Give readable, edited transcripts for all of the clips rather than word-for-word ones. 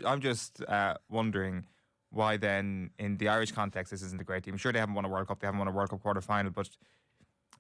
I'm just wondering why then, in the Irish context, this isn't a great team. Sure, they haven't won a World Cup, they haven't won a World Cup quarter final, but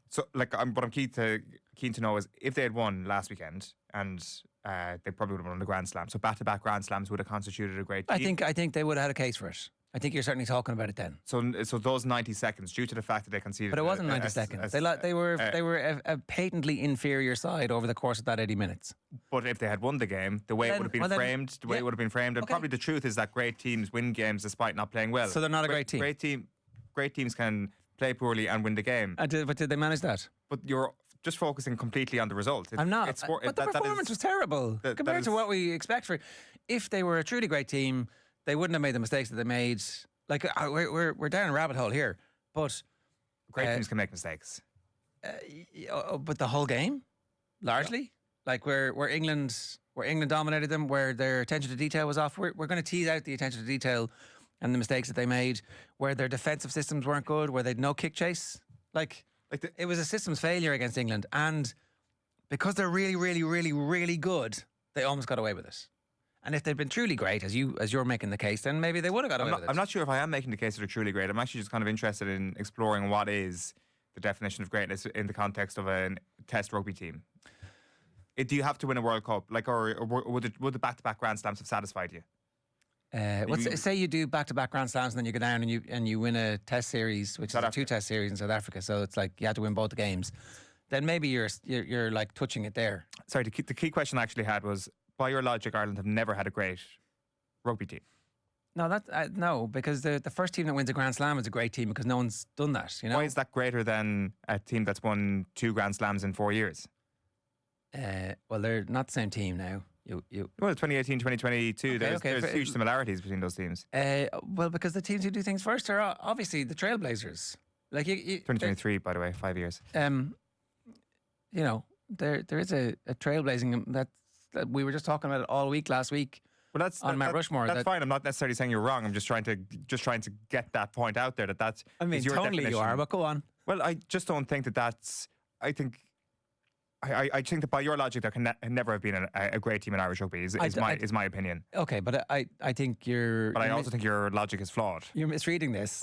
so what I'm keen to know is if they had won last weekend, and they probably would have won the Grand Slam. So back-to-back Grand Slams would have constituted a great team. I think they would have had a case for it. I think you're certainly talking about it then. So those 90 seconds, due to the fact that they conceded, but it wasn't 90 seconds. They were a patently inferior side over the course of that 80 minutes. But if they had won the game, the way it would have been framed, it would have been framed, and probably the truth is that great teams win games despite not playing well. So they're not a great team. Great teams can play poorly and win the game. But did they manage that? But you're just focusing completely on the result. I'm not. But the performance was terrible compared to what we expect for. If they were a truly great team, they wouldn't have made the mistakes that they made. Like we're down a rabbit hole here, but great teams can make mistakes. But the whole game, largely, like where England dominated them, where their attention to detail was off. We're going to tease out the attention to detail and the mistakes that they made, where their defensive systems weren't good, where they'd no kick chase. It was a systems failure against England, and because they're really, really, really, really good, they almost got away with it. And if they'd been truly great, as you're making the case, then maybe they would have got away with it. I'm not sure if I am making the case that they're truly great. I'm actually just kind of interested in exploring what is the definition of greatness in the context of a test rugby team. Do you have to win a World Cup, or would the back-to-back Grand Slams have satisfied you? Say you do back-to-back Grand Slams and then you go down and you win a test series, which is a 2-test series in South Africa. So it's like you had to win both the games. Then maybe you're like touching it there. Sorry, the key question I actually had was, by your logic, Ireland have never had a great rugby team. No, no, because the first team that wins a Grand Slam is a great team because no one's done that. You know? Why is that greater than a team that's won 2 Grand Slams in 4 years? Well, they're not the same team now. Well, 2018, 2022, there's huge similarities between those teams. Well, because the teams who do things first are obviously the Trailblazers. 2023, by the way, 5 years. There is a trailblazing that we were just talking about it all week last week. Well, on Mount Rushmore. That's fine. I'm not necessarily saying you're wrong. I'm just trying to get that point out there. That's. I mean, your totally definition. You are, but go on. Well, I just don't think that's. I think that by your logic, there can never have been a great team in Irish rugby. Is my opinion. Okay, but I think you're. But I also think your logic is flawed. You're misreading this.